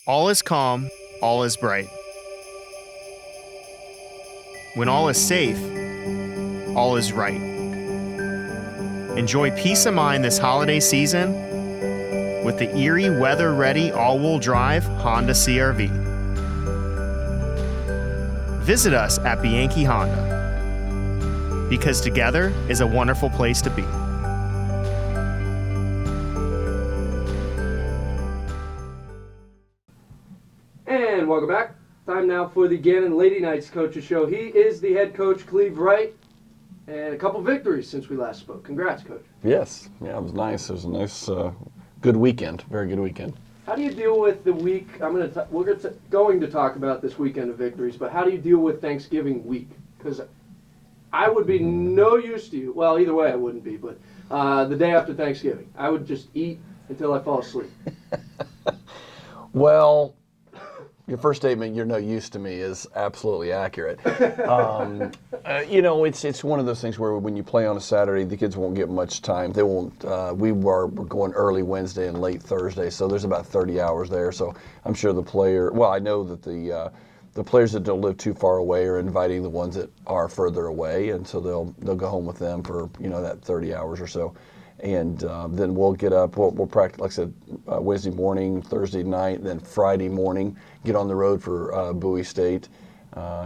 All is calm, all is bright. When all is safe, all is right. Enjoy peace of mind this holiday season with the Erie weather-ready all-wheel drive Honda CR-V. Visit us at Bianchi Honda, because together is a wonderful place to be. And welcome back. Time now for the Gannon Lady Knights Coaches Show. He is the head coach, Cleve Wright, and a couple victories since we last spoke. Congrats, Coach. Yes. Yeah, it was nice. It was a nice, good weekend. Very good weekend. How do you deal with the week? We're going to talk about this weekend of victories, but how do you deal with Thanksgiving week? Because I would be no use to you. Well, either way, I wouldn't be, but the day after Thanksgiving, I would just eat until I fall asleep. Well, your first statement, "you're no use to me," is absolutely accurate. It's one of those things where when you play on a Saturday, the kids won't get much time. They won't. We're going early Wednesday and late Thursday, so there's about 30 hours there. So I'm sure I know that the players that don't live too far away are inviting the ones that are further away, and so they'll go home with them for that 30 hours or so. And then we'll get up, we'll practice, like I said, Wednesday morning, Thursday night, then Friday morning, get on the road for Bowie State,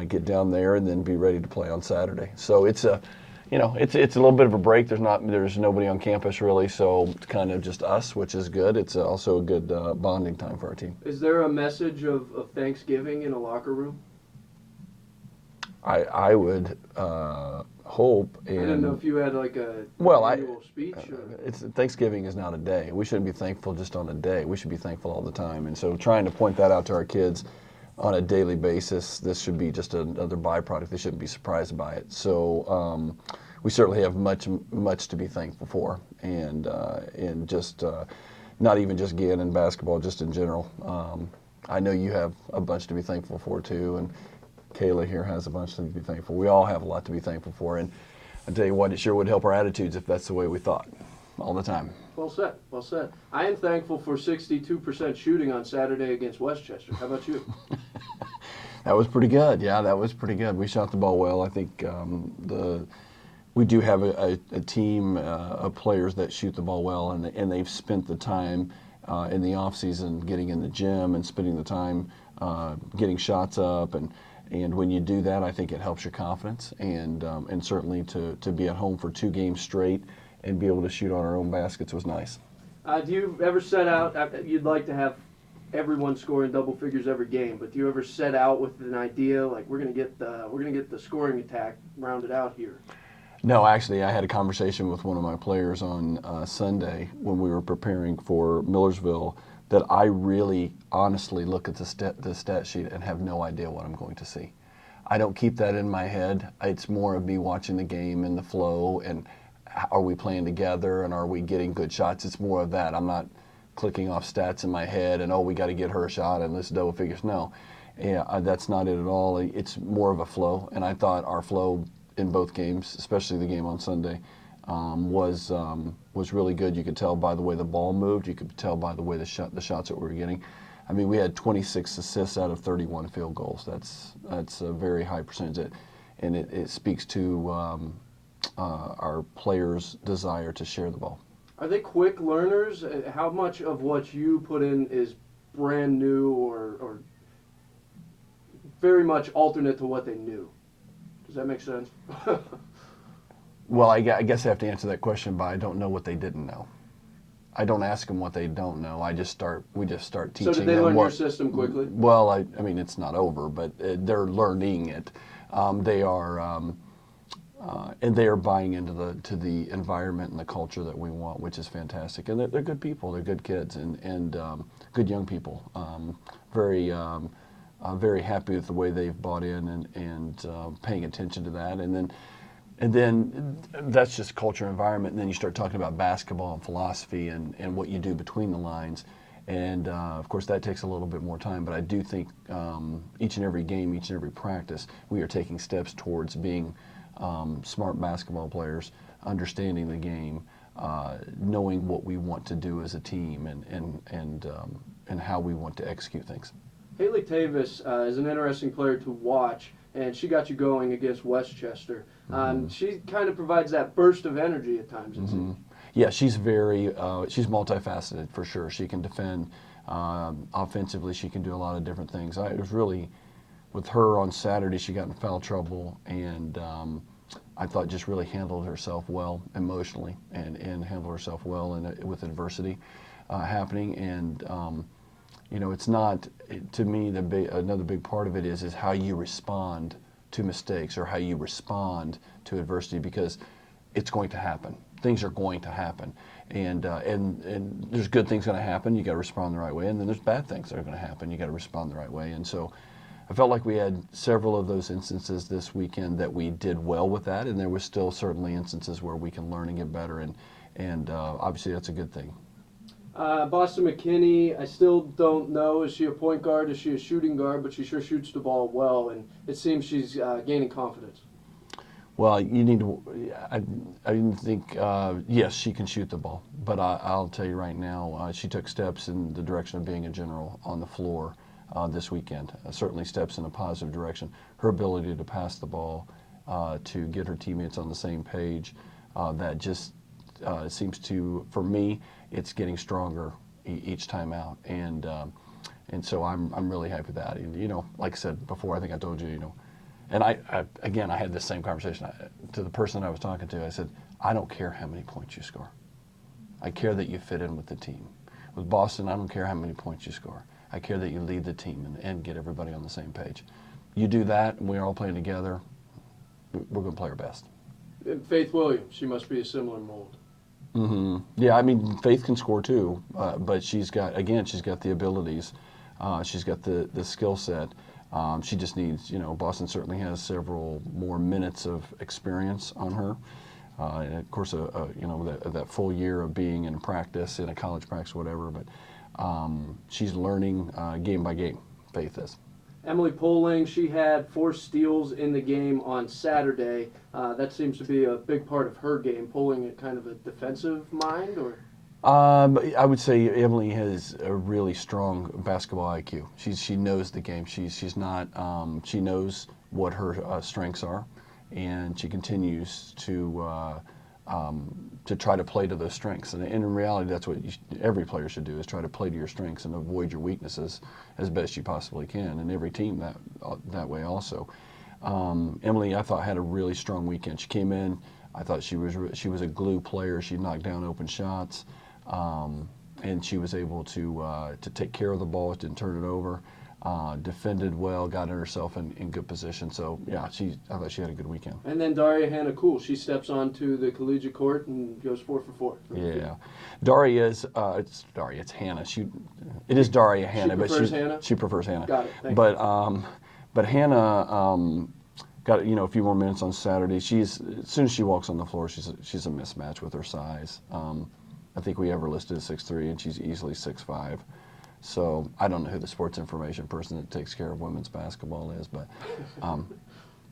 get down there, and then be ready to play on Saturday. So it's a little bit of a break. There's nobody on campus really, so it's kind of just us, which is good. It's also a good bonding time for our team. Is there a message of Thanksgiving in a locker room? I would hope. I didn't know if you had like a annual speech. Thanksgiving is not a day. We shouldn't be thankful just on a day. We should be thankful all the time. And so trying to point that out to our kids on a daily basis, this should be just another byproduct. They shouldn't be surprised by it. So we certainly have much to be thankful for, and just not even just Gannon basketball, just in general. I know you have a bunch to be thankful for too, and Kayla here has a bunch to be thankful. We all have a lot to be thankful for, and I tell you what, it sure would help our attitudes if that's the way we thought all the time. Well said, well said. I am thankful for 62% shooting on Saturday against West Chester. How about you? That was pretty good. Yeah, that was pretty good. We shot the ball well. I think we do have a team of players that shoot the ball well, and they've spent the time in the off season getting in the gym and spending the time getting shots up, and when you do that, I think it helps your confidence, and certainly to be at home for 2 games straight and be able to shoot on our own baskets was nice. Do you ever set out? You'd like to have everyone scoring double figures every game, but do you ever set out with an idea like we're gonna get the scoring attack rounded out here? No, actually, I had a conversation with one of my players on Sunday when we were preparing for Millersville, that I really honestly look at the stat sheet and have no idea what I'm going to see. I don't keep that in my head. It's more of me watching the game and the flow, and are we playing together, and are we getting good shots? It's more of that. I'm not clicking off stats in my head and, we got to get her a shot and let's double figures. No, that's not it at all. It's more of a flow, and I thought our flow in both games, especially the game on Sunday, was really good. You could tell by the way the ball moved. You could tell by the way the shots that we were getting. I mean, we had 26 assists out of 31 field goals. That's a very high percentage, and it speaks to our players' desire to share the ball. Are they quick learners? How much of what you put in is brand new or very much alternate to what they knew? Does that make sense? Well, I guess I have to answer that question by I don't know what they didn't know. I don't ask them what they don't know. We just start teaching them. So did they learn your system quickly? Well, I mean, it's not over, but they're learning it. They are, and they are buying into the environment and the culture that we want, which is fantastic. And they're good people. They're good kids and good young people. Very happy with the way they've bought in and paying attention to that. And then that's just culture and environment, and then you start talking about basketball and philosophy and what you do between the lines. And, of course, that takes a little bit more time, but I do think each and every game, each and every practice, we are taking steps towards being smart basketball players, understanding the game, knowing what we want to do as a team, and how we want to execute things. Haley Tavis is an interesting player to watch, and she got you going against West Chester. She kind of provides that burst of energy at times, it seems. Yeah, she's she's multifaceted for sure. She can defend offensively. She can do a lot of different things. It was really, with her on Saturday, she got in foul trouble, and I thought just really handled herself well emotionally and handled herself well with adversity happening. And it's not, to me, another big part of it is how you respond to mistakes or how you respond to adversity, because it's going to happen. Things are going to happen, and there's good things going to happen. You got to respond the right way, and then there's bad things that are going to happen. You got to respond the right way, and so I felt like we had several of those instances this weekend that we did well with that, and there was still certainly instances where we can learn and get better, and obviously that's a good thing. Boston McKinney, I still don't know. Is she a point guard? Is she a shooting guard? But she sure shoots the ball well, and it seems she's gaining confidence. Well, you need to. I didn't think. Yes, she can shoot the ball, but I'll tell you right now, she took steps in the direction of being a general on the floor this weekend. Certainly steps in a positive direction. Her ability to pass the ball, to get her teammates on the same page, that just seems to, for me, it's getting stronger each time out, and so I'm really happy with that. And, like I said before, I think I told you, and I had this same conversation to the person I was talking to. I said, I don't care how many points you score. I care that you fit in with the team. With Boston, I don't care how many points you score. I care that you lead the team and get everybody on the same page. You do that, and we're all playing together, we're going to play our best. And Faith Williams, she must be a similar mold. Yeah, I mean, Faith can score too, but she's got the abilities. She's got the skill set. She just needs, Boston certainly has several more minutes of experience on her. And of course, that full year of being in practice, in a college practice, whatever, but she's learning game by game, Faith is. Emily Poling, she had 4 steals in the game on Saturday. That seems to be a big part of her game. Poling, kind of a defensive mind, or? I would say Emily has a really strong basketball IQ. She knows the game. She's not. She knows what her strengths are, and she continues to try to play to those strengths. And in reality, that's what every player should do: is try to play to your strengths and avoid your weaknesses as best you possibly can. And every team that way also. Emily, I thought, had a really strong weekend. She came in. I thought she was a glue player. She knocked down open shots. And she was able to take care of the ball, didn't turn it over, defended well, got herself in good position. So yeah, I thought she had a good weekend. And then Daria Hannah-Cool, she steps onto the collegiate court and goes 4 for 4. Yeah, Daria is it's Hannah. It is Daria Hannah, Hannah? She prefers Hannah. Got it. Thank you. But Hannah got a few more minutes on Saturday. As soon as she walks on the floor, she's a mismatch with her size. I think we have her listed as 6'3", and she's easily 6'5". So I don't know who the sports information person that takes care of women's basketball is, but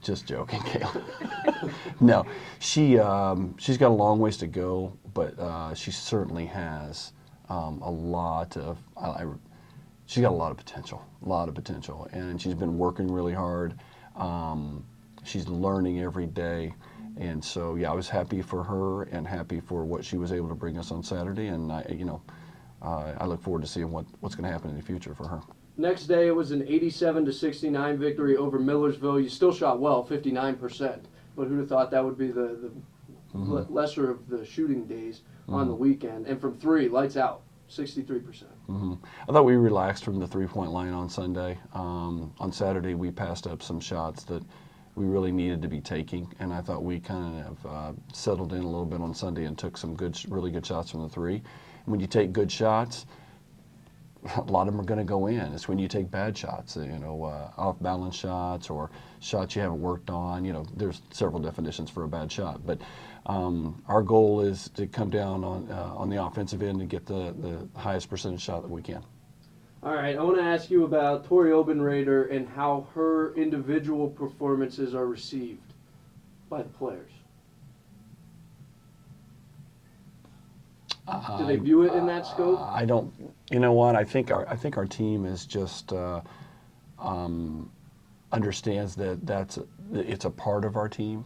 just joking, Kayla. No, she's got a long ways to go, but she certainly has she's got a lot of potential, and she's been working really hard. She's learning every day. And so, yeah, I was happy for her and happy for what she was able to bring us on Saturday. And I look forward to seeing what's going to happen in the future for her. Next day, it was an 87-69 victory over Millersville. You still shot well, 59%. But who'd have thought that would be the lesser of the shooting days on the weekend? And from 3, lights out, 63%. I thought we relaxed from the 3-point line on Sunday. On Saturday, we passed up some shots that we really needed to be taking, and I thought we kind of settled in a little bit on Sunday and took some really good shots from the 3. And when you take good shots, a lot of them are going to go in. It's when you take bad shots, off-balance shots or shots you haven't worked on. There's several definitions for a bad shot, but our goal is to come down on the offensive end and get the highest percentage shot that we can. All right, I want to ask you about Tori Obenrader and how her individual performances are received by the players. Do they view it in that scope? I don't. You know what? I think our team is just understands that it's a part of our team.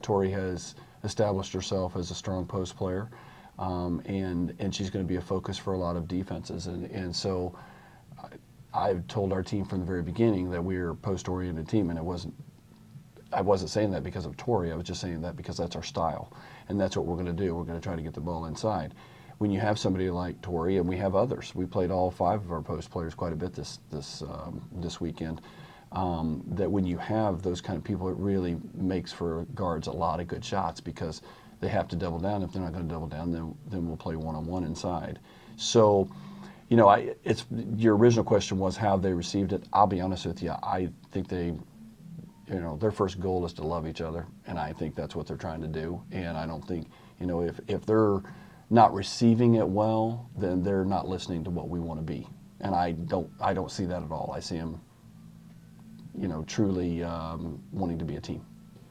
Tori has established herself as a strong post player, and she's going to be a focus for a lot of defenses. And so I've told our team from the very beginning that we're a post-oriented team, and I wasn't saying that because of Tori. I was just saying that because that's our style, and that's what we're going to do. We're going to try to get the ball inside. When you have somebody like Tori, and we have others, we played all 5 of our post players quite a bit this weekend. That when you have those kind of people, it really makes for guards a lot of good shots because they have to double down. If they're not going to double down, then we'll play one-on-one inside. So, you know, it's your original question was how they received it. I'll be honest with you. I think their first goal is to love each other, and I think that's what they're trying to do. And I don't think, if they're not receiving it well, then they're not listening to what we want to be. And I don't see that at all. I see them, truly wanting to be a team.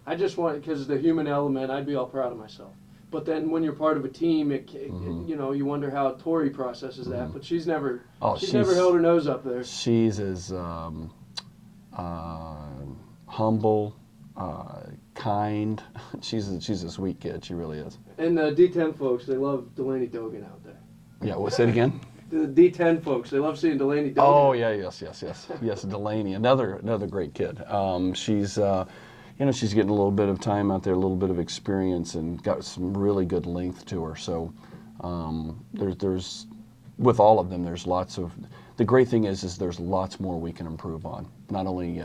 I just want, because the human element, I'd be all proud of myself. But then when you're part of a team, you wonder how Tori processes that. But she's never held her nose up there. She's as humble, kind. She's a sweet kid. She really is. And the D10 folks, they love Delaney Dogan out there. Yeah, what's it again? The D10 folks, they love seeing Delaney Dogan. Oh yeah, yes, Delaney, another great kid. She's she's getting a little bit of time out there, a little bit of experience, and got some really good length to her. So there's with all of them, there's lots of. The great thing is there's lots more we can improve on, not only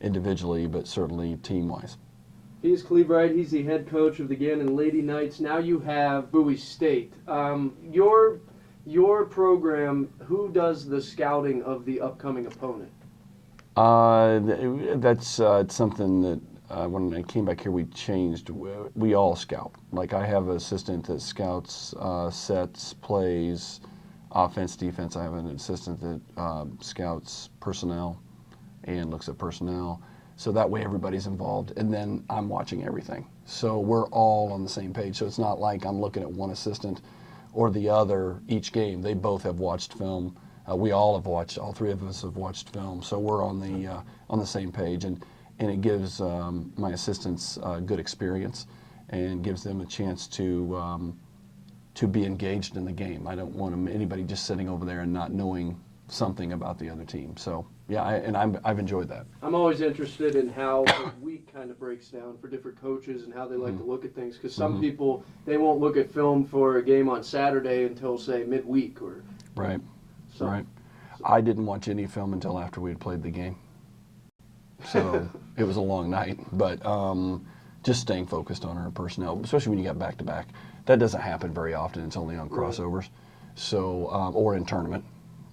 individually but certainly team-wise. He's Cleve Wright. He's the head coach of the Gannon Lady Knights. Now you have Bowie State. Your program, who does the scouting of the upcoming opponent? That's something that when I came back here we changed. We all scout. Like I have an assistant that scouts sets, plays, offense, defense. I have an assistant that scouts personnel and looks at personnel. So that way everybody's involved, and then I'm watching everything. So we're all on the same page. So it's not like I'm looking at one assistant or the other each game. They both have watched film. We all have watched. All 3 of us have watched film. So we're on the same page, and it gives my assistants good experience and gives them a chance to be engaged in the game. I don't want anybody just sitting over there and not knowing something about the other team. So yeah, I've enjoyed that. I'm always interested in how the week kind of breaks down for different coaches and how they like to look at things. Because some people, they won't look at film for a game on Saturday until, say, midweek or. Right. Right. I didn't watch any film until after we had played the game. So it was a long night, but just staying focused on our personnel, especially when you got back-to-back. That doesn't happen very often. It's only on crossovers, so or in tournament,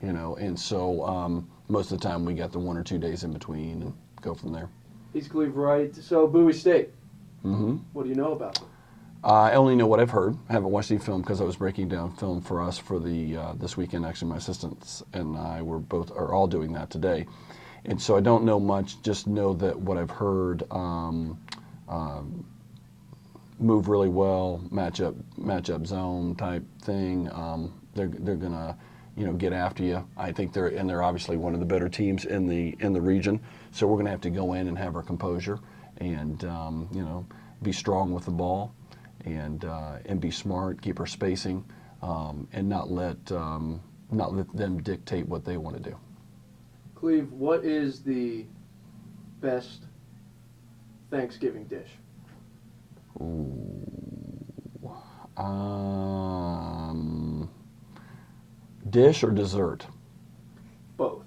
and so most of the time we got the 1 or 2 days in between and go from there. He's Cleve Wright. So Bowie State. Mm-hmm. What do you know about them? I only know what I've heard. I haven't watched any film because I was breaking down film for us for the this weekend. Actually, my assistants and I are all doing that today, and so I don't know much. Just know that what I've heard move really well, matchup zone type thing. They're gonna get after you. I think they're obviously one of the better teams in the region. So we're gonna have to go in and have our composure and be strong with the ball. And be smart, keep our spacing, and not let them dictate what they want to do. Cleve, what is the best Thanksgiving dish? Dish or dessert? Both.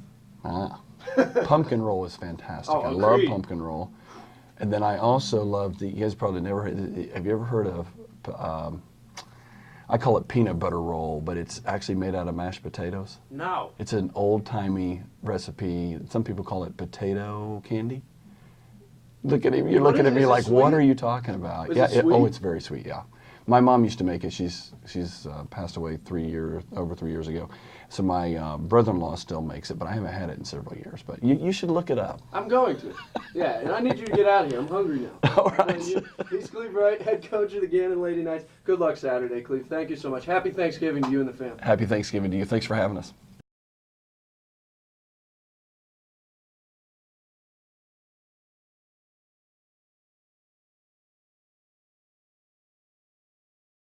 Pumpkin roll is fantastic. I love pumpkin roll. And then I also love you guys probably never heard, have you ever heard of, I call it peanut butter roll, but it's actually made out of mashed potatoes. No. It's an old-timey recipe. Some people call it potato candy. Look at him, you're looking at me like, what are you talking about? Is it sweet? Oh, it's very sweet, yeah. My mom used to make it. She's passed away over 3 years ago. So my brother-in-law still makes it, but I haven't had it in several years. But you should look it up. I'm going to. Yeah, and I need you to get out of here. I'm hungry now. All right. He's Cleve Wright, head coach of the Gannon Lady Knights. Good luck Saturday, Cleve. Thank you so much. Happy Thanksgiving to you and the family. Happy Thanksgiving to you. Thanks for having us.